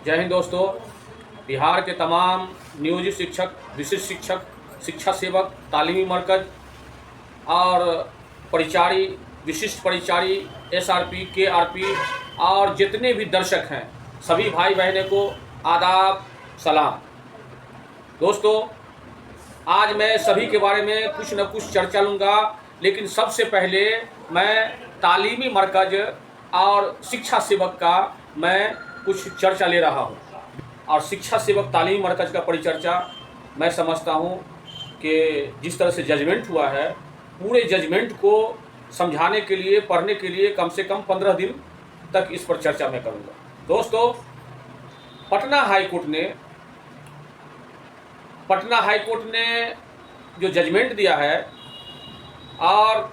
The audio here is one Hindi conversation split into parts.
जय हिंद दोस्तों। बिहार के तमाम नियोजित शिक्षक, विशिष्ट शिक्षक, शिक्षा सेवक, तालीमी मरकज और परिचारी, विशिष्ट परिचारी, एसआरपी, केआरपी और जितने भी दर्शक हैं सभी भाई बहनों को आदाब सलाम। दोस्तों, आज मैं सभी के बारे में कुछ न कुछ चर्चा लूँगा, लेकिन सबसे पहले मैं तालीमी मरकज और शिक्षा सेवक का मैं कुछ चर्चा ले रहा हूँ। और शिक्षा सेवक तालीमी मरकज का परिचर्चा मैं समझता हूँ कि जिस तरह से जजमेंट हुआ है, पूरे जजमेंट को समझाने के लिए, पढ़ने के लिए कम से कम 15 दिन तक इस पर चर्चा मैं करूँगा। दोस्तों, पटना हाई कोर्ट ने जो जजमेंट दिया है और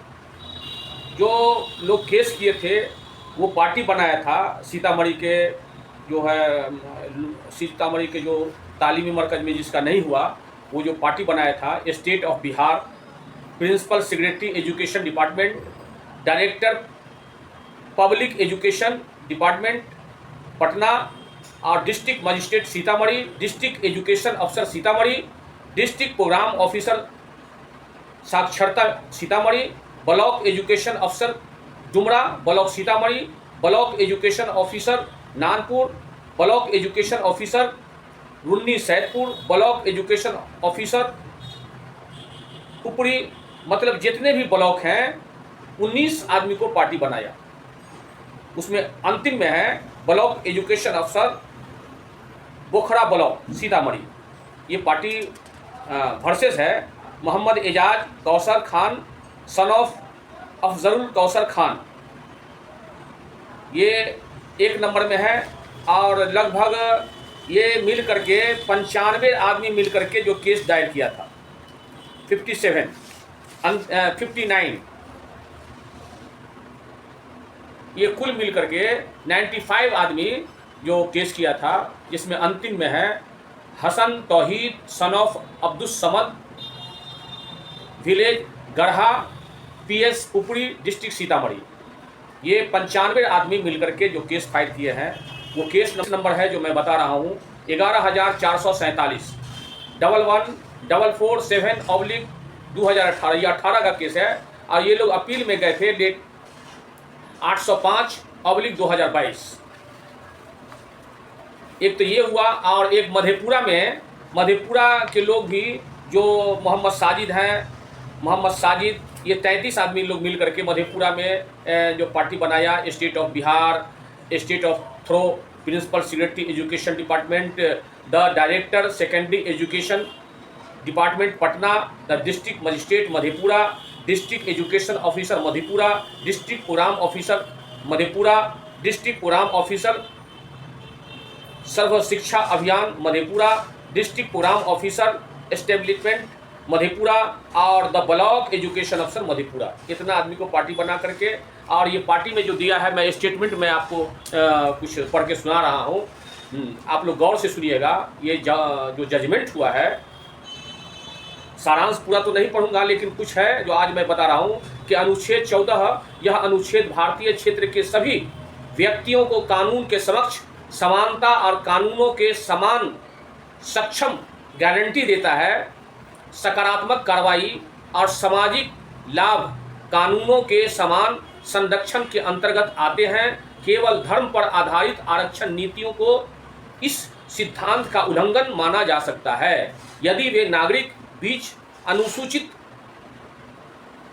जो लोग केस किए थे वो पार्टी बनाया था सीतामढ़ी के जो तालीमी मरकज में जिसका नहीं हुआ, वो जो पार्टी बनाया था state of Bihar, principal secretary education department, director public education department Patna और district magistrate Sitamarhi, district education अफसर सीतामढ़ी, डिस्ट्रिक्ट प्रोग्राम ऑफिसर साक्षरता सीतामढ़ी, ब्लॉक एजुकेशन अफसर Dumra block Sitamarhi, block education officer Nanpur, block education officer Runni Saidpur, block education officer उपरी, मतलब जितने भी ब्लॉक हैं 19 आदमी को पार्टी बनाया। उसमें अंतिम में है ब्लॉक एजुकेशन अफसर बोखरा ब्लॉक सीतामढ़ी। ये पार्टी वर्सेस है मोहम्मद एजाज कौसर खान सन ऑफ अफजरुल कौसर खान, ये 1 नंबर में है। और लगभग ये मिल करके 95 आदमी मिल करके जो केस दायर किया था, 59 ये कुल मिल करके 95 आदमी जो केस किया था, जिसमें अंतिम में है Hasan Tauheed son of Abdul Samad, village Garha, PS Upri, district Sitamarhi. ये 95 आदमी मिलकर के जो केस फाइल किए हैं, वो केस नंबर है जो मैं बता रहा हूँ 11,447 11,447/2018। ये 18 का केस है और ये लोग अपील में गए थे डेट 805/2022। एक तो ये हुआ, और एक मधेपुरा के लोग भी जो मोहम्मद साजिद, ये 33 आदमी लोग मिल करके मधेपुरा में जो पार्टी बनाया, state of Bihar, state of through, principal secretary education department, the director secondary education department Patna, the district magistrate Madhepura, district education officer Madhepura, district programme officer Madhepura, district programme officer Sarva Shiksha Abhiyan Madhepura, district programme officer establishment Madhepura और द ब्लॉक एजुकेशन अफसर मधेपुरा। इतना आदमी को पार्टी बना करके, और ये पार्टी में जो दिया है, मैं स्टेटमेंट में आपको कुछ पढ़ के सुना रहा हूँ, आप लोग गौर से सुनिएगा। ये जो जजमेंट हुआ है, सारांश पूरा तो नहीं पढ़ूंगा, लेकिन कुछ है जो आज मैं बता रहा हूँ कि अनुच्छेद 14, यह अनुच्छेद भारतीय क्षेत्र के सभी व्यक्तियों को कानून के समक्ष समानता और कानूनों के समान सक्षम गारंटी देता है। सकारात्मक कार्रवाई और सामाजिक लाभ कानूनों के समान संरक्षण के अंतर्गत आते हैं। केवल धर्म पर आधारित आरक्षण नीतियों को इस सिद्धांत का उल्लंघन माना जा सकता है यदि वे नागरिक बीच अनुसूचित,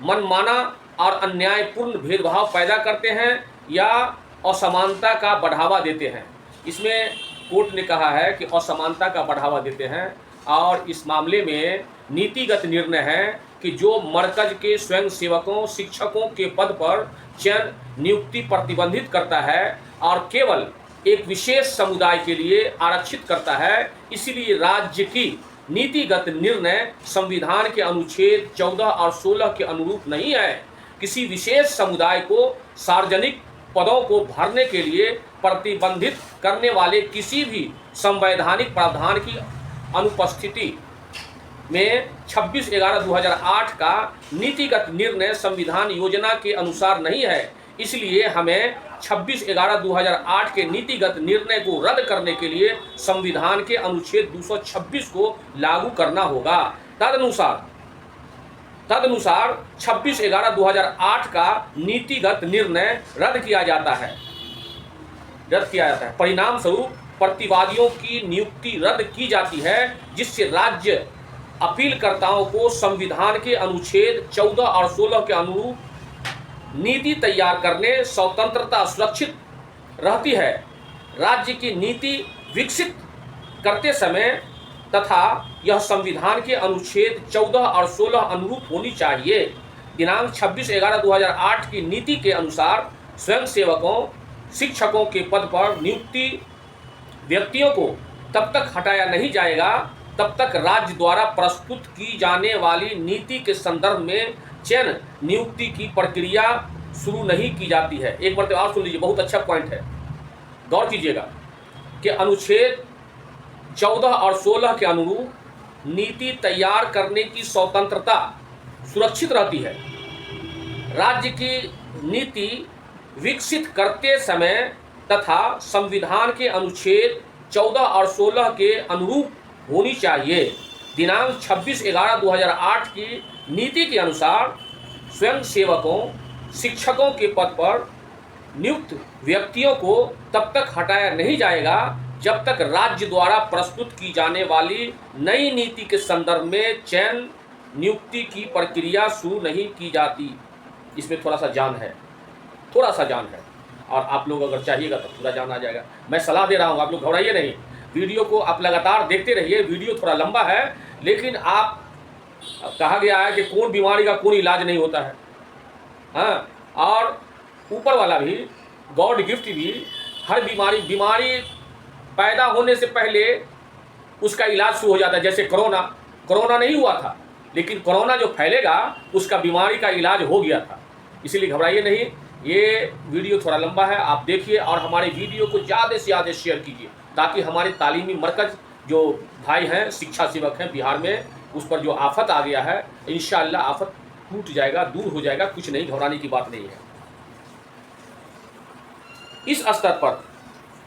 मनमाना और अन्यायपूर्ण भेदभाव पैदा करते हैं या असमानता का बढ़ावा देते हैं। इसमें कोर्ट ने कहा है कि असमानता का बढ़ावा देते हैं, और इस मामले में नीतिगत निर्णय है कि जो मरकज के स्वयं सेवकों, शिक्षकों के पद पर चयन नियुक्ति प्रतिबंधित करता है और केवल एक विशेष समुदाय के लिए आरक्षित करता है, इसीलिए राज्य की नीतिगत निर्णय संविधान के अनुच्छेद 14 और 16 के अनुरूप नहीं है। किसी विशेष समुदाय को सार्वजनिक पदों को भरने के लिए प्रतिबंधित करने वाले किसी भी संवैधानिक प्रावधान की अनुपस्थिति में 26/11/2008 का नीतिगत निर्णय संविधान योजना के अनुसार नहीं है। इसलिए हमें 26/11/2008 के नीतिगत निर्णय को रद्द करने के लिए संविधान के अनुच्छेद 226 को लागू करना होगा। तदनुसार 26/11/2008 का नीतिगत निर्णय रद्द किया जाता है। परिणाम स्वरूप प्रतिवादियों की नियुक्ति रद्द की जाती है, जिससे राज्य अपीलकर्ताओं को संविधान के अनुच्छेद 14 और 16 के अनुरूप नीति तैयार करने स्वतंत्रता सुरक्षित रहती है। राज्य की नीति विकसित करते समय तथा यह संविधान के अनुच्छेद 14 और 16 अनुरूप होनी चाहिए। दिनांक 26/11/2008 की नीति के अनुसार स्वयंसेवकों शिक्षकों के पद पर नियुक्ति व्यक्तियों को तब तक हटाया नहीं जाएगा तब तक राज्य द्वारा प्रस्तुत की जाने वाली नीति के संदर्भ में चयन नियुक्ति की प्रक्रिया शुरू नहीं की जाती है। एक बार और सुन लीजिए, बहुत अच्छा पॉइंट है, गौर कीजिएगा कि अनुच्छेद 14 और 16 के अनुरूप नीति तैयार करने की स्वतंत्रता सुरक्षित रहती है। राज्य की नीति विकसित करते समय तथा संविधान के अनुच्छेद 14 और 16 के अनुरूप होनी चाहिए। दिनांक 26/11/2008 की नीति के अनुसार स्वयंसेवकों शिक्षकों के पद पर नियुक्त व्यक्तियों को तब तक हटाया नहीं जाएगा जब तक राज्य द्वारा प्रस्तुत की जाने वाली नई नीति के संदर्भ में चयन नियुक्ति की प्रक्रिया शुरू नहीं की जाती। इसमें थोड़ा सा जान है, और आप लोग अगर चाहिएगा तो पूरा जान आ जाएगा। मैं सलाह दे रहा हूँ, आप लोग घबराइए नहीं, वीडियो को आप लगातार देखते रहिए। वीडियो थोड़ा लंबा है, लेकिन आप कहा गया है कि कौन बीमारी का कोई इलाज नहीं होता है, हाँ, और ऊपर वाला भी गॉड गिफ्ट भी हर बीमारी पैदा होने से पहले उसका इलाज शुरू हो जाता है। जैसे कोरोना नहीं हुआ था, लेकिन कोरोना जो फैलेगा उसका बीमारी का इलाज हो गया था। इसीलिए घबराइए नहीं, ये वीडियो थोड़ा लंबा है, आप देखिए और हमारे वीडियो को ज़्यादा से ज़्यादा शेयर कीजिए ताकि हमारे तालीमी मरकज़ जो भाई हैं शिक्षा सेवक हैं बिहार में, उस पर जो आफत आ गया है इंशाअल्लाह आफत टूट जाएगा, दूर हो जाएगा, कुछ नहीं, घबराने की बात नहीं है। इस स्तर पर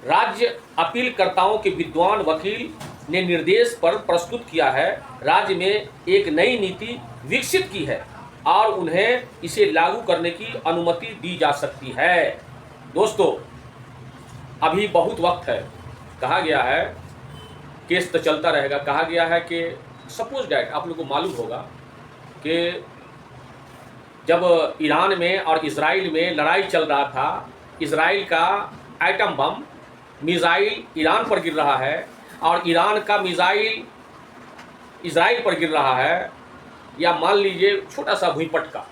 राज्य अपीलकर्ताओं के विद्वान वकील ने निर्देश पर प्रस्तुत किया है, राज्य में एक नई नीति विकसित की है और उन्हें इसे लागू करने की अनुमति दी जा सकती है। दोस्तों, अभी बहुत वक्त है, कहा गया है केस तो चलता रहेगा। कहा गया है कि सपोज डैट आप लोगों को मालूम होगा कि जब ईरान में और इजराइल में लड़ाई चल रहा था, इजराइल का एटम बम मिसाइल ईरान पर गिर रहा है और ईरान का मिसाइल इजराइल पर गिर रहा है, या मान लीजिए छोटा सा भुई पटका,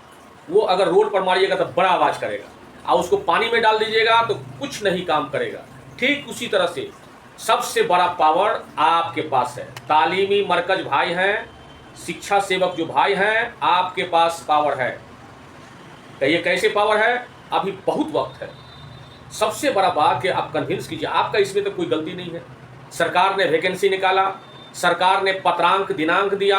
वो अगर रोड पर मारिएगा तो बड़ा आवाज़ करेगा और उसको पानी में डाल दीजिएगा तो कुछ नहीं काम करेगा। ठीक उसी तरह से सबसे बड़ा पावर आपके पास है। तालीमी मरकज भाई हैं, शिक्षा सेवक जो भाई हैं, आपके पास पावर है। कहिए कैसे पावर है? अभी बहुत वक्त है। सबसे बड़ा बात कि आप कन्विंस कीजिए, आपका इसमें तो कोई गलती नहीं है। सरकार ने वैकेंसी निकाला, सरकार ने पत्रांक दिनांक दिया,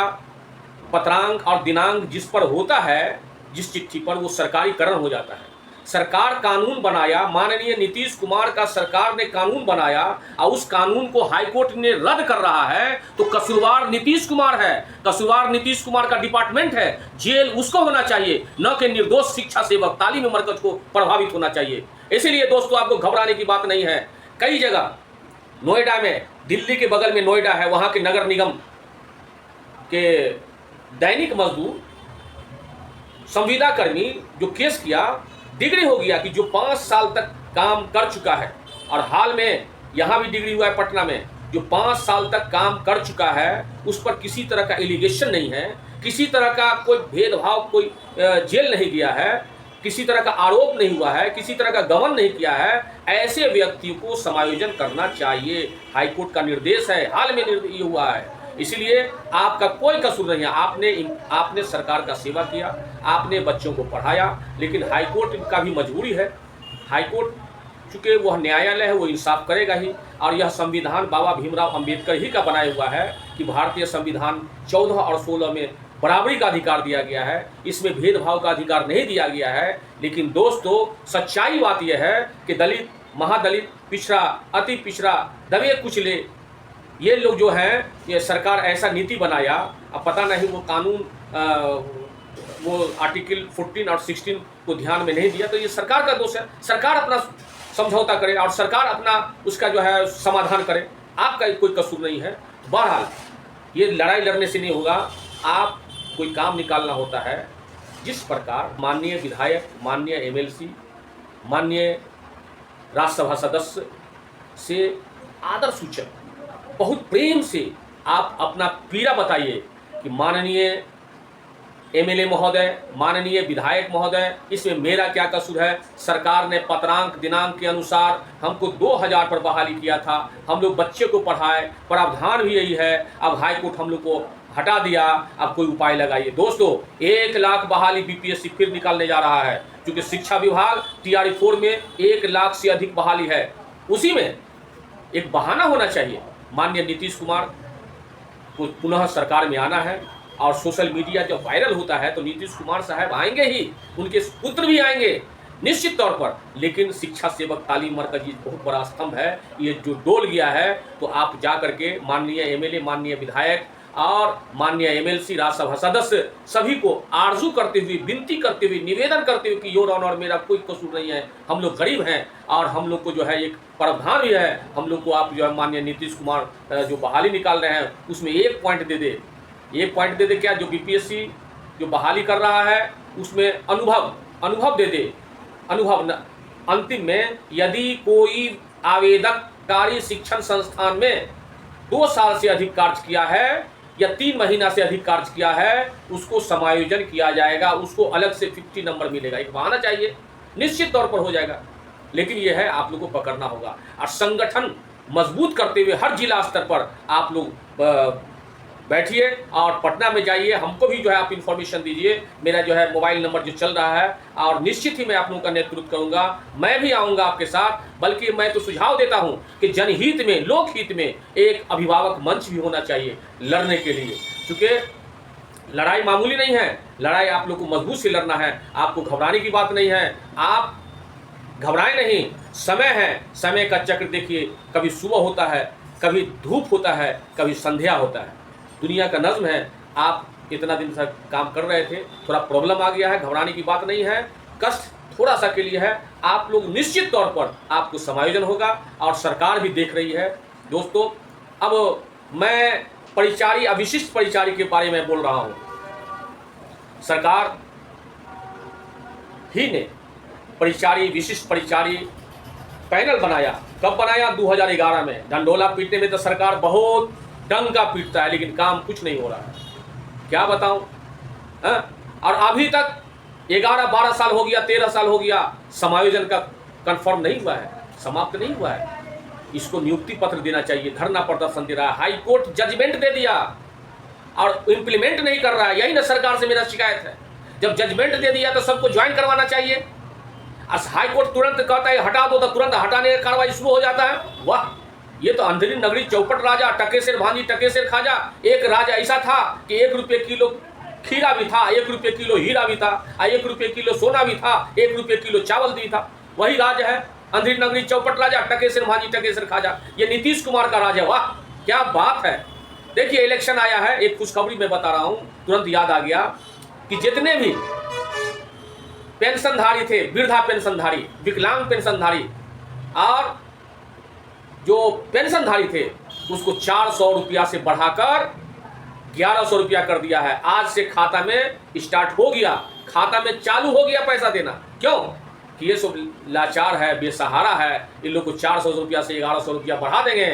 पत्रांक और दिनांक जिस पर होता है, जिस चिट्ठी पर, वो सरकारीकरण हो जाता है। सरकार कानून बनाया, माननीय नीतीश कुमार का सरकार ने कानून बनाया और उस कानून को हाईकोर्ट ने रद्द कर रहा है, तो कसूरवार नीतीश कुमार है, कसूरवार नीतीश कुमार का डिपार्टमेंट है, जेल उसको होना चाहिए, न कि निर्दोष शिक्षा सेवक तालीमी मरकज को प्रभावित होना चाहिए। इसीलिए दोस्तों आपको घबराने की बात नहीं है। कई जगह नोएडा में, दिल्ली के बगल में नोएडा है, वहाँ के नगर निगम के दैनिक मजदूर संविदा कर्मी जो केस किया, डिग्री हो गया कि जो 5 साल तक काम कर चुका है, और हाल में यहाँ भी डिग्री हुआ है पटना में, जो 5 साल तक काम कर चुका है, उस पर किसी तरह का एलिगेशन नहीं है, किसी तरह का कोई भेदभाव, कोई जेल नहीं गया है, किसी तरह का आरोप नहीं हुआ है, किसी तरह का गबन नहीं किया है, ऐसे व्यक्तियों को समायोजन करना चाहिए। हाईकोर्ट का निर्देश है, हाल में ये हुआ है। इसलिए आपका कोई कसूर नहीं है, आपने सरकार का सेवा किया, आपने बच्चों को पढ़ाया, लेकिन हाईकोर्ट का भी मजबूरी है। हाईकोर्ट चूँकि वह न्यायालय है, वो इंसाफ करेगा ही, और यह संविधान बाबा भीमराव अंबेडकर ही का बनाया हुआ है कि भारतीय संविधान 14 और 16 में बराबरी का अधिकार दिया गया है, इसमें भेदभाव का अधिकार नहीं दिया गया है। लेकिन दोस्तों, सच्चाई बात यह है कि दलित, महादलित, पिछड़ा, अति पिछड़ा, दबे कुचले, ये लोग जो हैं, ये सरकार ऐसा नीति बनाया, अब पता नहीं वो कानून वो आर्टिकल 14 और 16 को ध्यान में नहीं दिया, तो ये सरकार का दोष है। सरकार अपना समझौता करे और सरकार अपना उसका जो है समाधान करे, आपका कोई कसूर नहीं है। बहरहाल ये लड़ाई लड़ने से नहीं होगा, आप कोई काम निकालना होता है। जिस प्रकार माननीय विधायक, माननीय एमएलसी, माननीय राज्यसभा सदस्य से आदर सूचक बहुत प्रेम से आप अपना पीड़ा बताइए कि माननीय एमएलए महोदय, माननीय विधायक महोदय, इसमें मेरा क्या कसूर है। सरकार ने पत्रांक दिनांक के अनुसार हमको 2000 पर बहाली किया था, हम लोग बच्चे को पढ़ाए, प्रावधान भी यही है। अब हाई कोर्ट हम लोग को हटा दिया, अब कोई उपाय लगाइए। दोस्तों, 1 लाख बहाली बीपीएससी फिर निकालने जा रहा है, क्योंकि शिक्षा विभाग TRE 4 में 1 लाख से अधिक बहाली है। उसी में एक बहाना होना चाहिए। माननीय नीतीश कुमार को पुनः सरकार में आना है, और सोशल मीडिया जब वायरल होता है तो नीतीश कुमार साहब आएंगे ही, उनके पुत्र भी आएंगे निश्चित तौर पर। लेकिन शिक्षा सेवक तालीम मरकज बहुत बड़ा स्तंभ है, ये जो डोल गया है, तो आप जा करके माननीय एमएलए, माननीय विधायक और माननीय एमएलसी, राज्यसभा सदस्य सभी को आरजू करते हुए, विनती करते हुए, निवेदन करते हुए कि योर ऑनर, मेरा कोई कसूर नहीं है, हम लोग गरीब हैं और हम लोग को जो है एक प्रावधान भी है, हम लोग को आप जो है माननीय नीतीश कुमार जो बहाली निकाल रहे हैं उसमें 1 पॉइंट दे दे, 1 पॉइंट दे दे। क्या जो बीपीएससी जो बहाली कर रहा है उसमें अनुभव दे दे, अनुभव न। अंतिम में यदि कोई आवेदककारी शिक्षण संस्थान में 2 साल से अधिक कार्य किया है या 3 महीना से अधिक कार्य किया है, उसको समायोजन किया जाएगा, उसको अलग से 50 नंबर मिलेगा। एक बहाना चाहिए, निश्चित तौर पर हो जाएगा। लेकिन यह है, आप लोगों को पकड़ना होगा और संगठन मजबूत करते हुए हर जिला स्तर पर आप लोग बैठिए और पटना में जाइए। हमको भी जो है आप इन्फॉर्मेशन दीजिए, मेरा जो है मोबाइल नंबर जो चल रहा है, और निश्चित ही मैं आप लोगों का नेतृत्व करूंगा। मैं भी आऊँगा आपके साथ, बल्कि मैं तो सुझाव देता हूं कि जनहित में, लोकहित में एक अभिभावक मंच भी होना चाहिए लड़ने के लिए, क्योंकि लड़ाई मामूली नहीं है। लड़ाई आप लोग को मजबूत से लड़ना है, आपको घबराने की बात नहीं है। आप घबराए नहीं, समय है, समय का चक्र देखिए, कभी सुबह होता है, कभी धूप होता है, कभी संध्या होता है। दुनिया का नज़्म है। आप इतना दिन तक काम कर रहे थे, थोड़ा प्रॉब्लम आ गया है, घबराने की बात नहीं है, कष्ट थोड़ा सा के लिए है। आप लोग निश्चित तौर पर आपको समायोजन होगा और सरकार भी देख रही है। दोस्तों, अब मैं परिचारी, अविशिष्ट परिचारी के बारे में बोल रहा हूँ। सरकार ही ने परिचारी, विशिष्ट परिचारी पैनल बनाया। कब बनाया? 2011 में। डंडोला पीटने में तो सरकार बहुत डंका पीटता है, लेकिन काम कुछ नहीं हो रहा है। क्या बताऊं? और अभी तक 11-12 साल हो गया, 13 साल हो गया, समायोजन का कंफर्म नहीं हुआ है, समाप्त नहीं हुआ है। इसको नियुक्ति पत्र देना चाहिए। धरना प्रदर्शन दे रहा है, हाई कोर्ट जजमेंट दे दिया और इम्प्लीमेंट नहीं कर रहा है। यही ना सरकार से मेरा शिकायत है। जब जजमेंट दे दिया तो सबको ज्वाइन करवाना चाहिए। हाई कोर्ट तुरंत कहता है हटा दो, तो तुरंत हटाने का कार्रवाई शुरू हो जाता है। वाह, ये तो अंधेरी नगरी चौपट राजा, टकेसर भांजी टकेसर खाजा। एक राजा ऐसा था कि 1 रुपये किलो खीरा भी था, 1 रुपये किलो हीरा भी था, 1 रुपये किलो सोना भी था, 1 रुपये किलो चावल भी था। वही राज है अंधेरी नगरी चौपट राजा, टकेसर भांजी टकेसर खाजा। ये नीतीश कुमार का राज है। वाह, क्या बात है। देखिए, इलेक्शन आया है, एक खुशखबरी मैं बता रहा हूँ, तुरंत याद आ गया कि जितने भी पेंशनधारी थे, वृद्धा पेंशनधारी, विकलांग पेंशनधारी और जो पेंशनधारी थे, उसको 400 रुपया से बढ़ाकर 1100 रुपया कर दिया है। आज से खाता में स्टार्ट हो गया, खाता में चालू हो गया पैसा देना। क्यों? कि ये सब लाचार है, बेसहारा है, इन लोग को 400 रुपया से 1100 रुपया बढ़ा देंगे,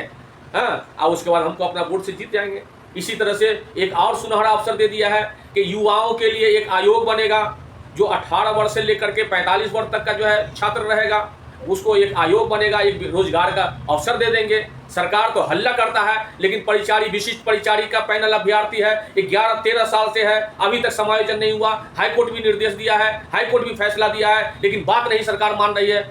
और उसके बाद हमको अपना वोट से जीत जाएंगे। इसी तरह से एक और सुनहरा अवसर दे दिया है कि युवाओं के लिए एक आयोग बनेगा, जो 18 वर्ष से लेकर के 45 वर्ष तक का जो है छात्र रहेगा, उसको एक आयोग बनेगा, एक रोजगार का अवसर दे देंगे। सरकार तो हल्ला करता है, लेकिन परिचारी, विशिष्ट परिचारी का पैनल अभ्यर्थी है, 11-13 साल से है, अभी तक समायोजन नहीं हुआ। हाईकोर्ट भी निर्देश दिया है, हाईकोर्ट भी फैसला दिया है, लेकिन बात नहीं सरकार मान रही है।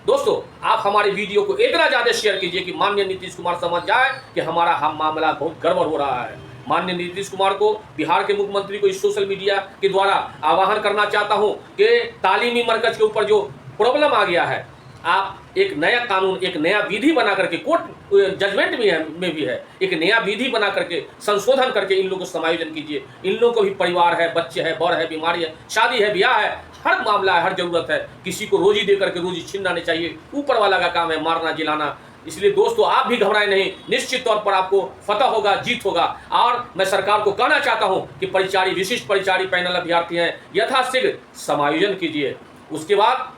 दोस्तों, आप हमारे वीडियो को इतना ज़्यादा शेयर कीजिए कि माननीय नीतीश कुमार समझ जाए कि हमारा मामला बहुत गड़बड़ हो रहा है। माननीय नीतीश कुमार को, बिहार के मुख्यमंत्री को इस सोशल मीडिया के द्वारा आह्वान करना चाहता हूं कि तालीमी मरकज के ऊपर जो प्रॉब्लम आ गया है, आप एक नया कानून, एक नया विधि बना करके, कोर्ट जजमेंट में भी है, एक नया विधि बना करके, संशोधन करके इन लोगों को समायोजन कीजिए। इन लोगों को भी परिवार है, बच्चे हैं, बर है, बीमारी है, शादी है, ब्याह है, हर मामला है, हर जरूरत है। किसी को रोजी दे करके रोजी छीनना नहीं चाहिए, ऊपर वाला का काम है मारना जिलाना। इसलिए दोस्तों आप भी घबराए नहीं, निश्चित तौर पर आपको फतह होगा, जीत होगा। और मैं सरकार को कहना चाहता हूं कि परिचारी, विशिष्ट परिचारी पैनल अभ्यर्थी हैं, यथाशीघ्र समायोजन कीजिए। उसके बाद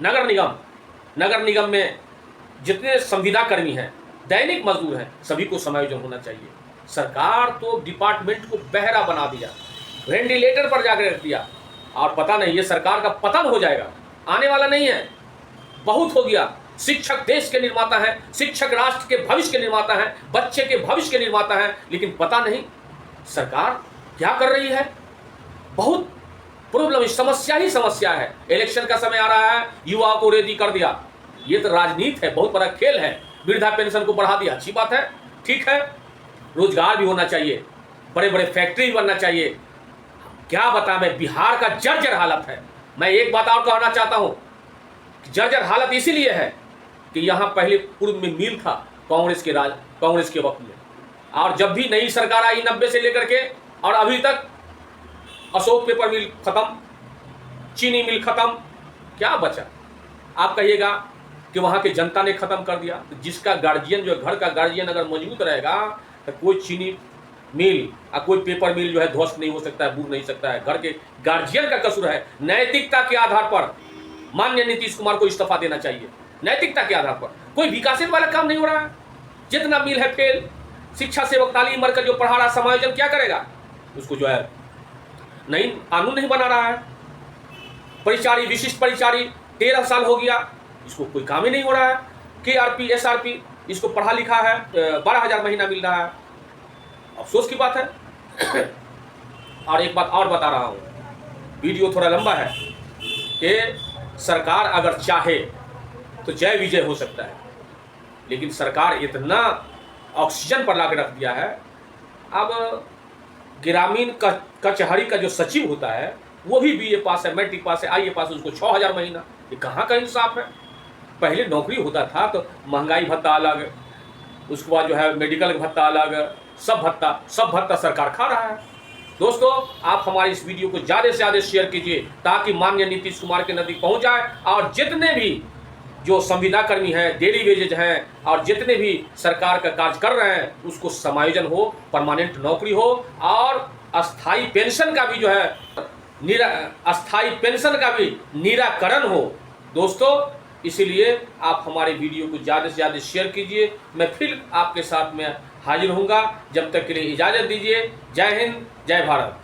नगर निगम में जितने संविदा कर्मी हैं, दैनिक मजदूर हैं, सभी को समायोजन होना चाहिए। सरकार तो डिपार्टमेंट को बहरा बना दिया, वेंटिलेटर पर जाकर रख दिया, और पता नहीं ये सरकार का पतन हो जाएगा, आने वाला नहीं है, बहुत हो गया। शिक्षक देश के निर्माता हैं, शिक्षक राष्ट्र के भविष्य के निर्माता हैं, बच्चे के भविष्य के निर्माता हैं, लेकिन पता नहीं सरकार क्या कर रही है। बहुत प्रॉब्लम, समस्या ही समस्या है। इलेक्शन का समय आ रहा है, युवाओं को रेडी कर दिया, ये तो राजनीति है, बहुत बड़ा खेल है। वृद्धा पेंशन को बढ़ा दिया, अच्छी बात है, ठीक है, रोजगार भी होना चाहिए, बड़े बड़े फैक्ट्री भी बनना चाहिए। क्या बता मैं, बिहार का जर्जर हालत है। मैं एक बात और कहना चाहता हूं, जर्जर हालत इसीलिए है कि यहाँ पहले पूर्व में मिल था कांग्रेस के वक्त में, और जब भी नई सरकार आई 90 से लेकर के और अभी तक, अशोक पेपर मिल खत्म, चीनी मिल खत्म, क्या बचा? आप कहिएगा कि वहाँ के जनता ने खत्म कर दिया। तो जिसका गार्जियन, जो घर का गार्जियन अगर मजबूत रहेगा तो कोई चीनी मिल और कोई पेपर मिल जो है ध्वस्त नहीं हो सकता है, बूझ नहीं सकता है। घर के गार्जियन का कसूर है। नैतिकता के आधार पर माननीय नीतीश कुमार को इस्तीफा देना चाहिए। नैतिकता के आधार पर कोई विकासित वाला काम नहीं हो रहा है। जितना मिल है फेल, शिक्षा सेवक तालीम मरकज जो पढ़ा रहा, समायोजन क्या करेगा? उसको जो है नहीं, कानून नहीं बना रहा है। परिचारी, विशिष्ट परिचारी 13 साल हो गया, इसको कोई काम ही नहीं हो रहा है। KRP SRP इसको पढ़ा लिखा है, 12,000 महीना मिल रहा है, अफसोस की बात है। और एक बात और बता रहा हूँ, वीडियो थोड़ा लंबा है, कि सरकार अगर चाहे तो जय विजय हो सकता है, लेकिन सरकार इतना ऑक्सीजन पर ला के रख दिया है। अब ग्रामीण कचहरी का जो सचिव होता है वो भी BA पास है, मैट्रिक पास है, IA पास है, उसको 6,000 महीना। ये कहाँ का इंसाफ है? पहले नौकरी होता था तो महंगाई भत्ता अलग, उसके बाद जो है मेडिकल भत्ता अलग, सब भत्ता सरकार खा रहा है। दोस्तों आप हमारी इस वीडियो को ज़्यादा से ज़्यादा शेयर कीजिए ताकि माननीय नीतीश कुमार के नज़दीक पहुँच जाए, और जितने भी जो संविदा कर्मी हैं, डेली वेजेज हैं, और जितने भी सरकार का कार्य कर रहे हैं उसको समायोजन हो, परमानेंट नौकरी हो, और अस्थाई पेंशन का भी जो है अस्थाई पेंशन का भी निराकरण हो। दोस्तों इसीलिए आप हमारे वीडियो को ज़्यादा से ज़्यादा शेयर कीजिए। मैं फिर आपके साथ में हाजिर होऊंगा, जब तक के लिए इजाज़त दीजिए। जय हिंद, जय भारत।